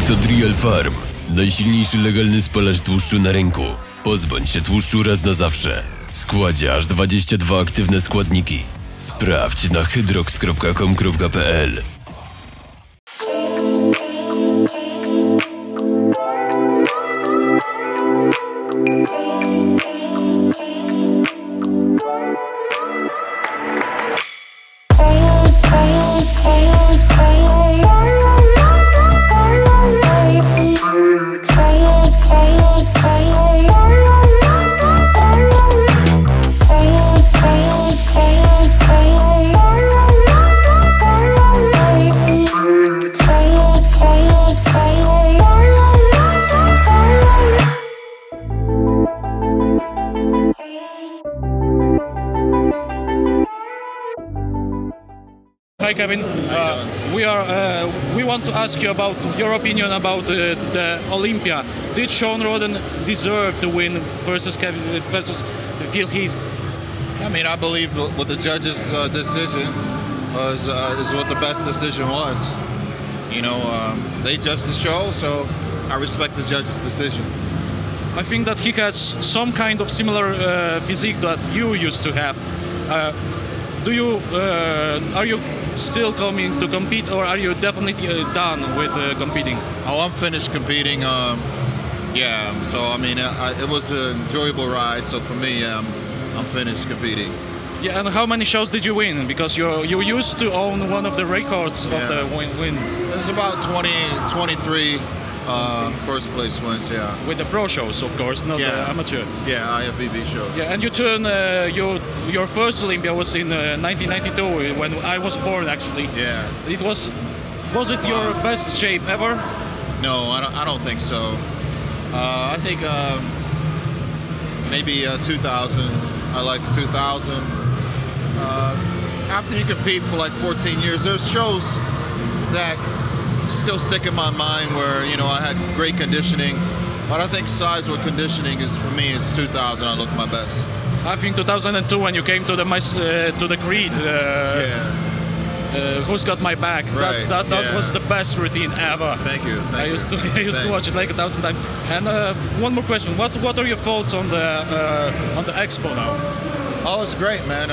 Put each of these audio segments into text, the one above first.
Koks od Real Pharm. Najsilniejszy legalny spalacz tłuszczu na rynku. Pozbądź się tłuszczu raz na zawsze. W składzie aż 22 aktywne składniki. Sprawdź na hydrox.com.pl. Hi Kevin, we want to ask you about your opinion about the Olympia. Did Sean Roden deserve to win versus Phil Heath? I mean, I believe what the judges' decision was is what the best decision was. You know, they judged the show, so I respect the judges' decision. I think that he has some kind of similar physique that you used to have. Are you still coming to compete, or are you definitely done with competing? Oh, I'm finished competing. Yeah, so I mean, it was an enjoyable ride. So for me, I'm finished competing. Yeah, and how many shows did you win? Because you used to own one of the records of the wins. There's about 23 first place wins, yeah. With the pro shows, of course, not the amateur. Yeah, IFBB show. Yeah, and you turned your first Olympia was in 1992 when I was born, actually. Yeah. Was it your best shape ever? No, I don't think so. I think maybe 2000. I like 2000. After you compete for like 14 years, there's shows that still stick in my mind where, you know, I had great conditioning, but I think size with conditioning is, for me, it's 2000. I look my best. I think 2002 when you came to the Creed. Who's Got My Back? Right. That was the best routine ever. Thank you. I used to watch it like 1,000 times. And one more question: what are your thoughts on the expo now? Oh, it's great, man.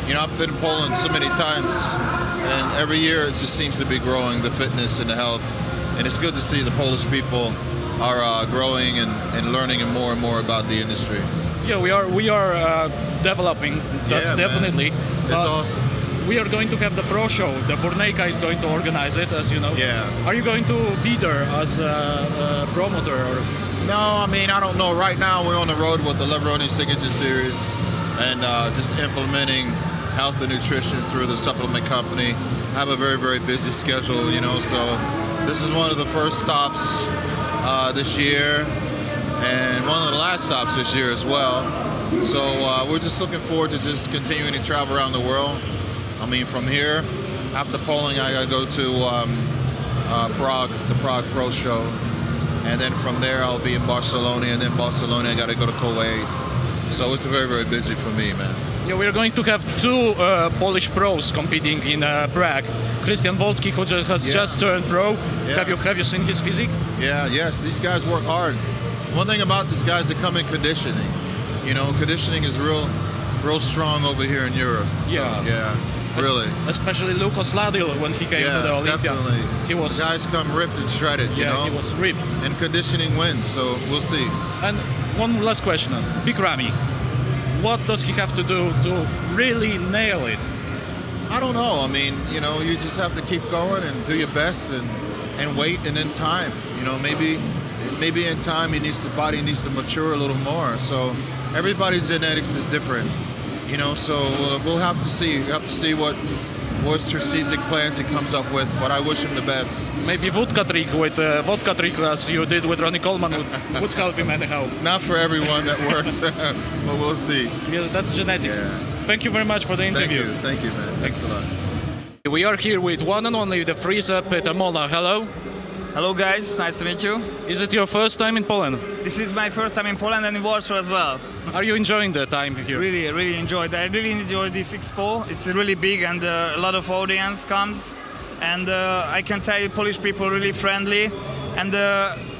You know, I've been in Poland so many times, and every year it just seems to be growing, the fitness and the health, and it's good to see the Polish people are growing and learning more and more about the industry. Yeah, we are developing. That's definitely. It's awesome. We are going to have the pro show. The Bornejka is going to organize it, as you know. Yeah. Are you going to be there as a promoter? Or? No, I mean, I don't know. Right now we're on the road with the Levrone Signature Series and just implementing health and nutrition through the supplement company. I have a very, very busy schedule, you know, so this is one of the first stops this year and one of the last stops this year as well. So we're just looking forward to just continuing to travel around the world. I mean, from here, after Poland, I gotta go to Prague, the Prague Pro Show. And then from there, I'll be in Barcelona, and then Barcelona, I gotta go to Kuwait. So it's very, very busy for me, man. Yeah, we're going to have two Polish pros competing in Prague. Christian Wolski, who has just turned pro. Yeah. Have you seen his physique? Yeah, yes, these guys work hard. One thing about these guys, they come in conditioning. You know, conditioning is real strong over here in Europe. So, yeah. Really. Especially Lucas Ladil when he came to the Olympia. Definitely. The guys come ripped and shredded, you know? he was ripped. And conditioning wins, so we'll see. And one last question. Big Ramy, what does he have to do to really nail it? I don't know. I mean, you know, you just have to keep going and do your best and wait, and in time. You know, maybe in time body needs to mature a little more. So everybody's genetics is different. You know, so we'll have to see. We have to see what strategic plans he comes up with. But I wish him the best. Maybe vodka trick as you did with Ronnie Coleman would help him anyhow. Not for everyone that works, but we'll see. Yeah, that's genetics. Yeah. Thank you very much for the interview. Thank you, man. Thanks a lot. We are here with one and only the freezer Peter Molnar. Hello. Hello guys, nice to meet you. Is it your first time in Poland? This is my first time in Poland and in Warsaw as well. Are you enjoying the time here? Really enjoyed. I really enjoyed this expo. It's really big and a lot of audience comes. and I can tell you Polish people are really friendly, and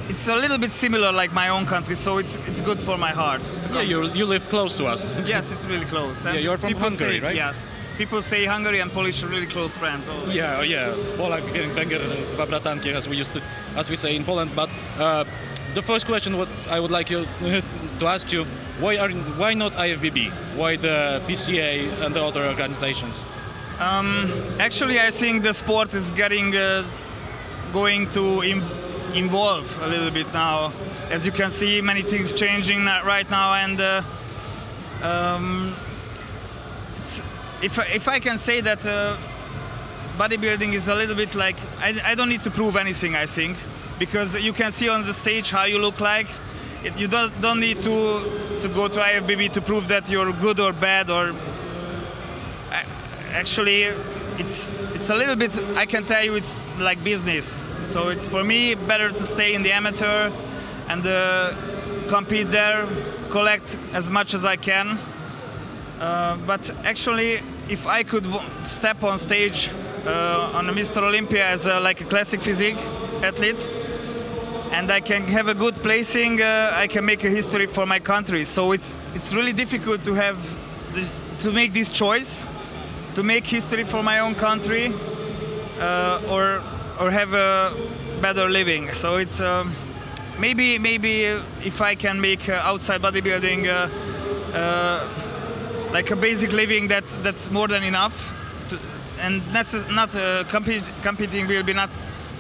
it's a little bit similar like my own country, so it's good for my heart. Yeah, you live close to us. Yes, it's really close. And yeah, you're from Hungary, say, right? Yes. People say Hungary and Polish are really close friends. Always. Yeah. Polak, Węgier, dwa bratanki, as we say in Poland. But the first question, what I would like you to ask you, why not IFBB? Why the PCA and the other organizations? Actually, I think the sport is going to evolve a little bit now. As you can see, many things changing right now, and if I can say that bodybuilding is a little bit like, I don't need to prove anything, I think, because you can see on the stage how you look like. You don't need to go to IFBB to prove that you're good or bad, or actually it's a little bit, I can tell you, it's like business. So it's for me better to stay in the amateur and compete there, collect as much as I can. But actually, if I could step on stage on a Mr. Olympia as like a classic physique athlete, and I can have a good placing, I can make a history for my country. So it's really difficult to have this, to make this choice, to make history for my own country, or have a better living. So it's maybe if I can make outside bodybuilding like a basic living, that's more than enough, and competing will be not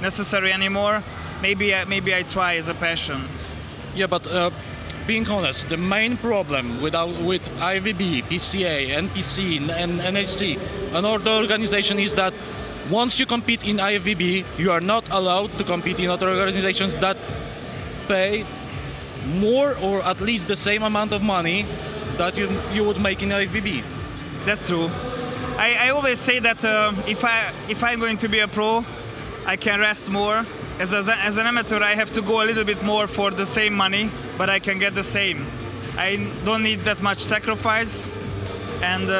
necessary anymore. Maybe I try as a passion. Yeah, but being honest, the main problem with IFBB, PCA, NPC, and NHC, and other organization is that once you compete in IFBB, you are not allowed to compete in other organizations that pay more or at least the same amount of money that you would make in IFBB. That's true. I always say that if I'm going to be a pro, I can rest more. As an amateur, I have to go a little bit more for the same money, but I can get the same. I don't need that much sacrifice, and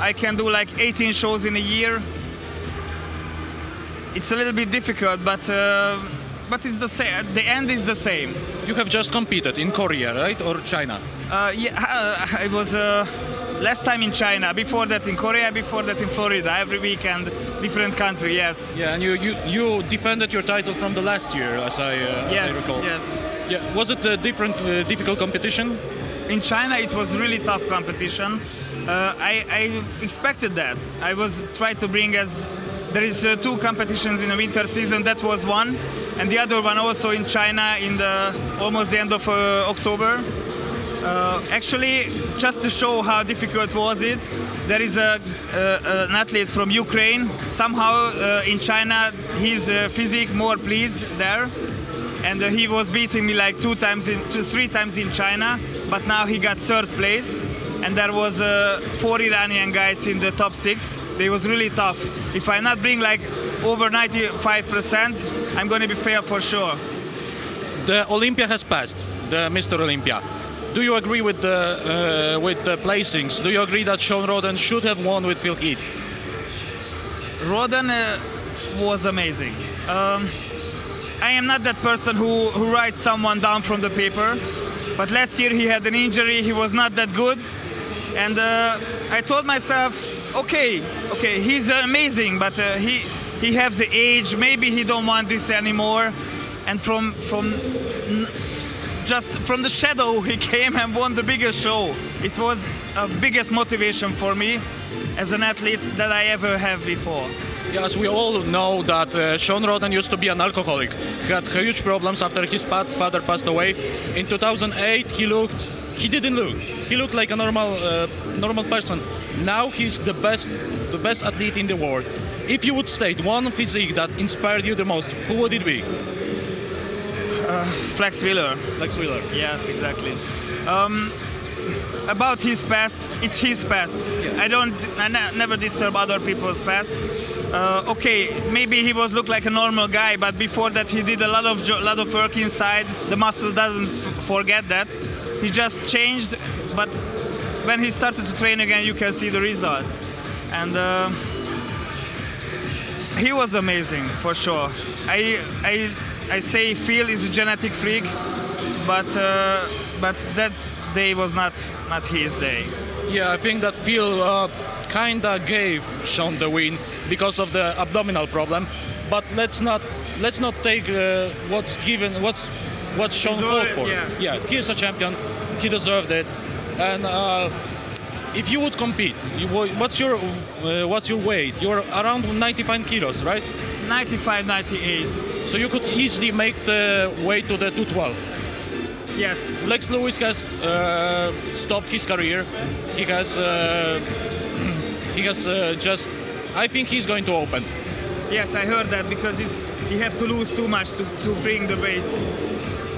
I can do like 18 shows in a year. It's a little bit difficult, but it's the same. The end is the same. You have just competed in Korea, right, or China? Yeah, I was last time in China. Before that in Korea. Before that in Florida. Every weekend, different country. Yes. Yeah, and you defended your title from the last year, as I recall. Yes. Yeah. Was it a difficult competition? In China, it was really tough competition. I expected that. I was trying to bring as. There is 2 competitions in the winter season. That was one, and the other one also in China in almost the end of October. Actually, just to show how difficult was it, there is an athlete from Ukraine. Somehow in China, his physique more pleased there, and he was beating me like 3 times in China. But now he got 3rd place, and there was 4 Iranian guys in the top 6. They was really tough. If I not bring like over 95%, I'm going to be fair for sure. The Olympia has passed, the Mr. Olympia. Do you agree with the placings? Do you agree that Sean Roden should have won with Phil Heath? Roden was amazing. I am not that person who writes someone down from the paper, but last year he had an injury. He was not that good, and I told myself, okay, he's amazing, but he has the age. Maybe he don't want this anymore, and from the shadow, he came and won the biggest show. It was the biggest motivation for me as an athlete that I ever have before. Yes, we all know that Sean Roden used to be an alcoholic. He had huge problems after his father passed away. In 2008, he looked like a normal person. Now he's the best athlete in the world. If you would state one physique that inspired you the most, who would it be? Flex Wheeler. Flex Wheeler. Yes, exactly. About his past, it's his past. Yeah. I never disturb other people's past. Okay, maybe he looked like a normal guy, but before that he did a lot of work inside. The muscle doesn't forget that. He just changed, but when he started to train again, you can see the result. And He was amazing, for sure. I say Phil is a genetic freak, but that day was not his day. Yeah, I think that Phil kinda gave Sean the win because of the abdominal problem. But let's not take what's Sean fought for. Yeah, he is a champion. He deserved it. And if you would compete, what's your weight? You're around 95 kilos, right? 95, 98. So you could easily make the way to the 212. Yes. Lex Lewis has stopped his career. He has just. I think he's going to open. Yes, I heard that because you have to lose too much to bring the weight.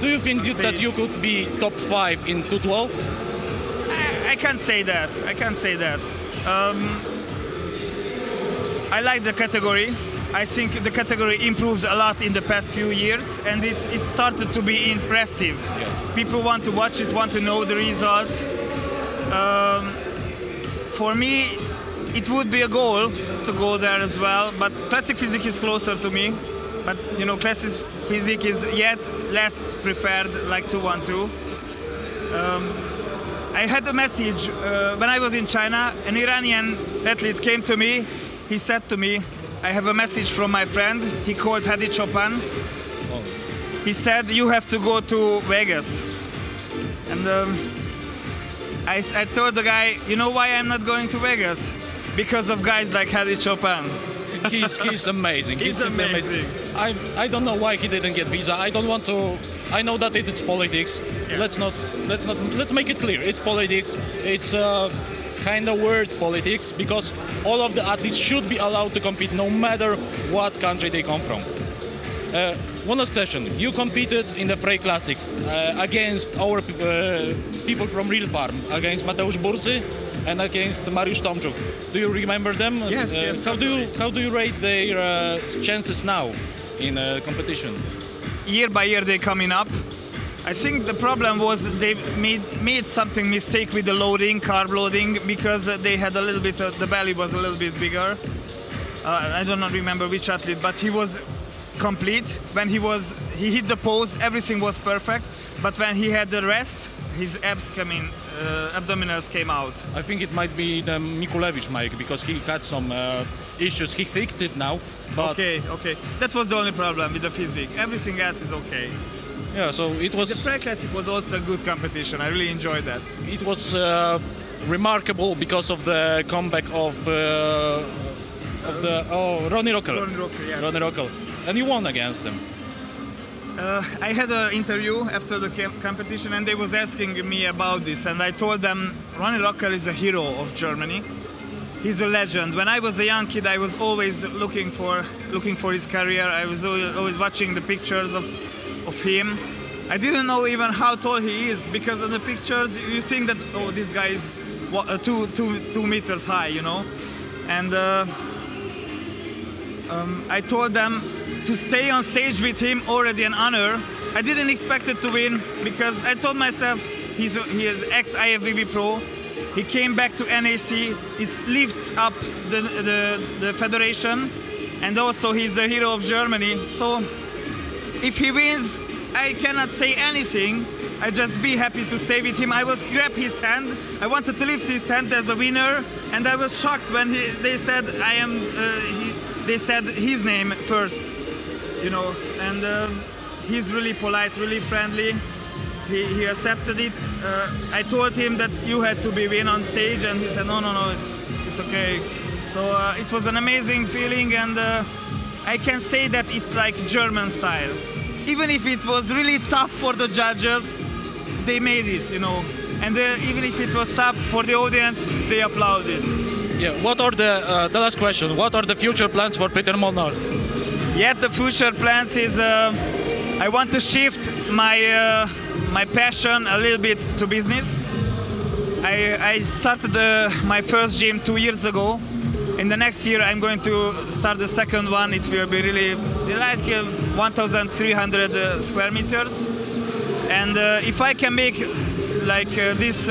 Do you think that you could be top 5 in 212? I can't say that. I can't say that. I like the category. I think the category improved a lot in the past few years, and it started to be impressive. Yeah. People want to watch it, want to know the results. For me, it would be a goal to go there as well, but classic physique is closer to me. But you know, classic physique is yet less preferred, like 212. I had a message when I was in China. An Iranian athlete came to me. He said to me, I have a message from my friend. He called Hadi Chopin. Oh. He said, you have to go to Vegas. And I told the guy, you know why I'm not going to Vegas? Because of guys like Hadi Chopin. He's amazing. He's amazing. I don't know why he didn't get visa. I don't want to. I know that it's politics. Yeah. Let's make it clear. It's politics. It's kind of weird politics because all of the athletes should be allowed to compete no matter what country they come from. One last question. You competed in the Frey Classics against our people from real Pharm, against Mateusz Bursy and against Mariusz Tomczuk. Do you remember them? Yes, yes. How do you rate their chances now in competition? Year by year they're coming up. I think the problem was they made something mistake with the loading, carb loading, because they had a little bit, the belly was a little bit bigger. I do not remember which athlete, but he was complete. When he hit the pose, everything was perfect. But when he had the rest, his abdominals came out. I think it might be the Mikulewicz, Mike, because he had some issues. He fixed it now. But okay. That was the only problem with the physique. Everything else is okay. Yeah, so it was. The Frey Classic was also a good competition. I really enjoyed that. It was remarkable because of the comeback of Ronnie Rockel. Yes. Ronnie Rockel, and you won against him. I had an interview after the competition, and they was asking me about this, and I told them Ronnie Rockel is a hero of Germany. He's a legend. When I was a young kid, I was always looking for his career. I was always watching the pictures of him. I didn't know even how tall he is, because in the pictures you think that, oh, this guy is 2 meters high, you know. And I told them to stay on stage with him, already an honor. I didn't expect it to win, because I told myself he is ex-IFBB pro. He came back to NAC. It lifts up the federation, and also he's the hero of Germany. So if he wins, I cannot say anything. I just be happy to stay with him. I was grab his hand. I wanted to lift his hand as a winner, and I was shocked when they said they said his name first, you know. And he's really polite, really friendly. He accepted it. I told him that you had to be win on stage, and he said no, it's okay. So it was an amazing feeling, and I can say that it's like German style. Even if it was really tough for the judges, they made it, you know. And even if it was tough for the audience, they applauded. Yeah. What are the last question? What are the future plans for Peter Molnar? Yet the future plans is I want to shift my passion a little bit to business. I started my first gym 2 years ago. In the next year, I'm going to start the second one. It will be really like 1,300 square meters. And if I can make like this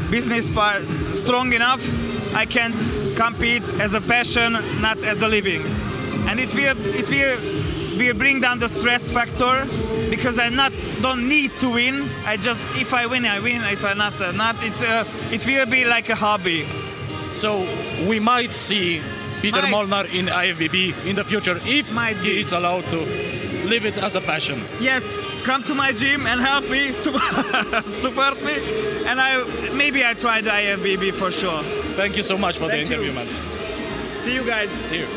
business part strong enough, I can compete as a passion, not as a living. And it will bring down the stress factor, because I don't need to win. If I win, I win. If I not. It will be like a hobby. So we might see Peter Molnar in IFBB in the future if he is allowed to live it as a passion. Yes, come to my gym and help me, support me, and maybe I try the IFBB for sure. Thank you so much for the interview, man. See you guys. See you.